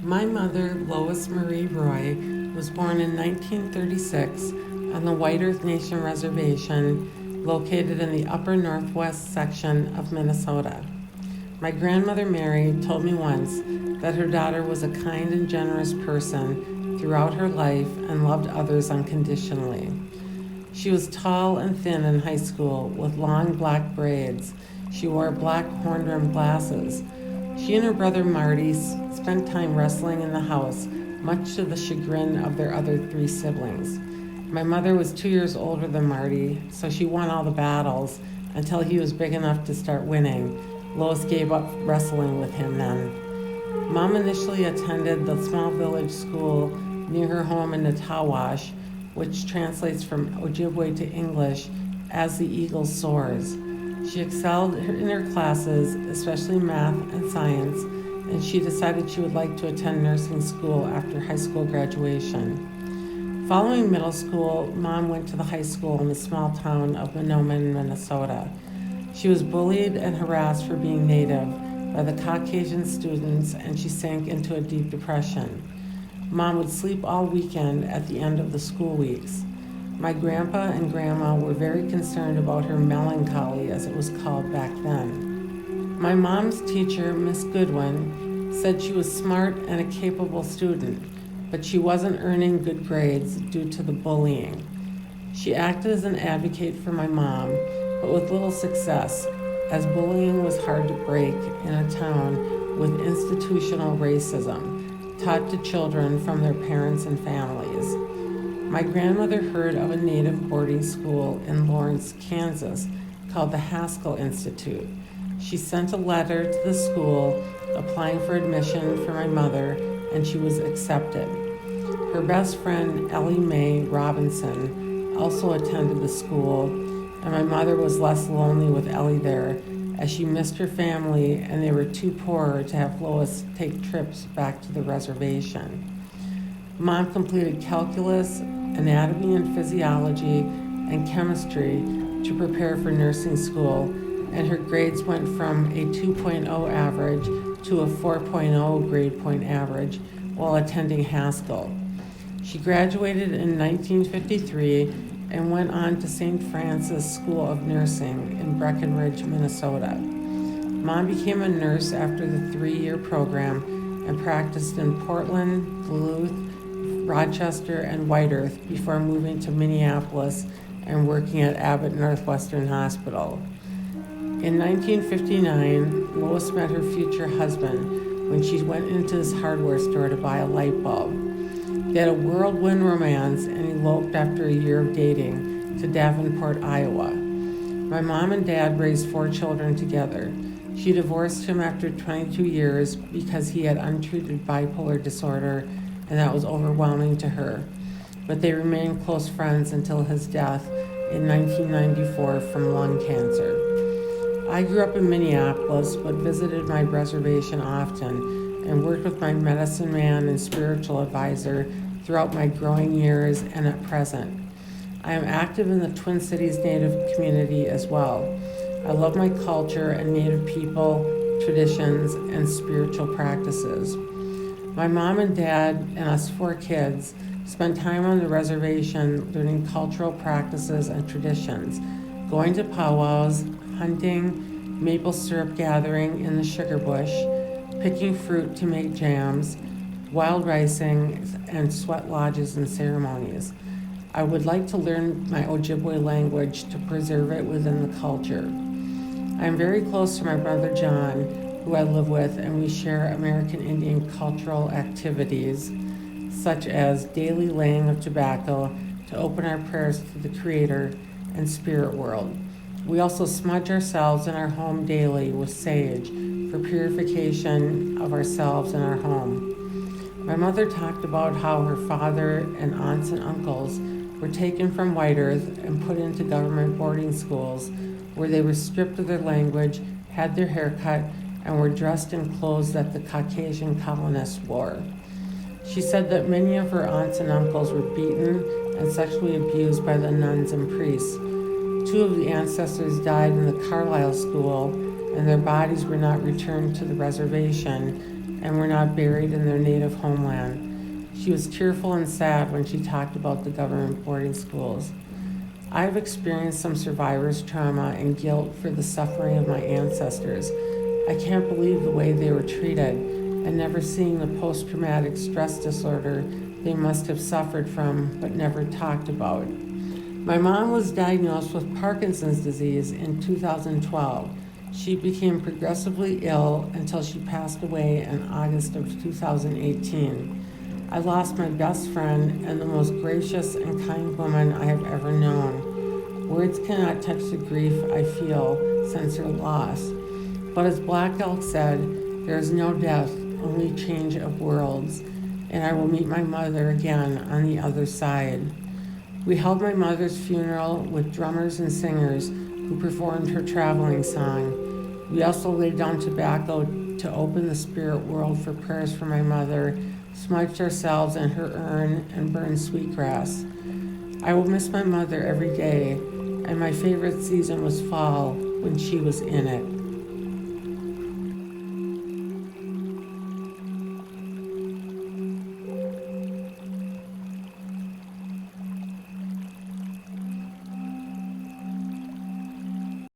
My mother, Lois Marie Roy, was born in 1936 on the White Earth Nation Reservation located in the upper northwest section of Minnesota. My grandmother Mary told me once that her daughter was a kind and generous person throughout her life and loved others unconditionally. She was tall and thin in high school with long black braids. She wore black horn-rimmed glasses. She and her brother Marty spent time wrestling in the house, much to the chagrin of their other 3 siblings. My mother was 2 years older than Marty, so she won all the battles until he was big enough to start winning. Lois gave up wrestling with him then. Mom initially attended the small village school near her home in Natawash, which translates from Ojibwe to English as the eagle soars. She excelled in her classes, especially math and science, and she decided she would like to attend nursing school after high school graduation. Following middle school, Mom went to the high school in the small town of Mahnomen, Minnesota. She was bullied and harassed for being Native by the Caucasian students, and she sank into a deep depression. Mom would sleep all weekend at the end of the school weeks. My grandpa and grandma were very concerned about her melancholy, as it was called back then. My mom's teacher, Miss Goodwin, said she was smart and a capable student, but she wasn't earning good grades due to the bullying. She acted as an advocate for my mom, but with little success, as bullying was hard to break in a town with institutional racism taught to children from their parents and families. My grandmother heard of a Native boarding school in Lawrence, Kansas, called the Haskell Institute. She sent a letter to the school applying for admission for my mother, and she was accepted. Her best friend, Ellie Mae Robinson, also attended the school, and my mother was less lonely with Ellie there, as she missed her family and they were too poor to have Lois take trips back to the reservation. Mom completed calculus, anatomy and physiology, and chemistry to prepare for nursing school, and her grades went from a 2.0 average to a 4.0 grade point average while attending Haskell. She graduated in 1953 and went on to St. Francis School of Nursing in Breckenridge, Minnesota. Mom became a nurse after the 3-year program and practiced in Portland, Duluth, Rochester, and White Earth before moving to Minneapolis and working at Abbott Northwestern Hospital. In 1959, Lois met her future husband when she went into his hardware store to buy a light bulb. They had a whirlwind romance and eloped after a year of dating to Davenport, Iowa. My mom and dad raised 4 children together. She divorced him after 22 years because he had untreated bipolar disorder, and that was overwhelming to her. But they remained close friends until his death in 1994 from lung cancer. I grew up in Minneapolis, but visited my reservation often and worked with my medicine man and spiritual advisor throughout my growing years and at present. I am active in the Twin Cities Native community as well. I love my culture and Native people, traditions, and spiritual practices. My mom and dad and us 4 kids spent time on the reservation learning cultural practices and traditions, going to powwows, hunting, maple syrup gathering in the sugar bush, picking fruit to make jams, wild ricing, and sweat lodges and ceremonies. I would like to learn my Ojibwe language to preserve it within the culture. I am very close to my brother John, who I live with, and we share American Indian cultural activities, such as daily laying of tobacco to open our prayers to the Creator and spirit world. We also smudge ourselves in our home daily with sage for purification of ourselves and our home. My mother talked about how her father and aunts and uncles were taken from White Earth and put into government boarding schools where they were stripped of their language, had their hair cut, and were dressed in clothes that the Caucasian colonists wore. She said that many of her aunts and uncles were beaten and sexually abused by the nuns and priests. 2 of the ancestors died in the Carlisle School, and their bodies were not returned to the reservation, and were not buried in their native homeland. She was tearful and sad when she talked about the government boarding schools. I have experienced some survivor's trauma and guilt for the suffering of my ancestors. I can't believe the way they were treated, and never seeing the post-traumatic stress disorder they must have suffered from but never talked about. My mom was diagnosed with Parkinson's disease in 2012. She became progressively ill until she passed away in August of 2018. I lost my best friend and the most gracious and kind woman I have ever known. Words cannot touch the grief I feel since her loss. But as Black Elk said, there is no death, only change of worlds, and I will meet my mother again on the other side. We held my mother's funeral with drummers and singers who performed her traveling song. We also laid down tobacco to open the spirit world for prayers for my mother, smudged ourselves in her urn, and burned sweetgrass. I will miss my mother every day, and my favorite season was fall when she was in it.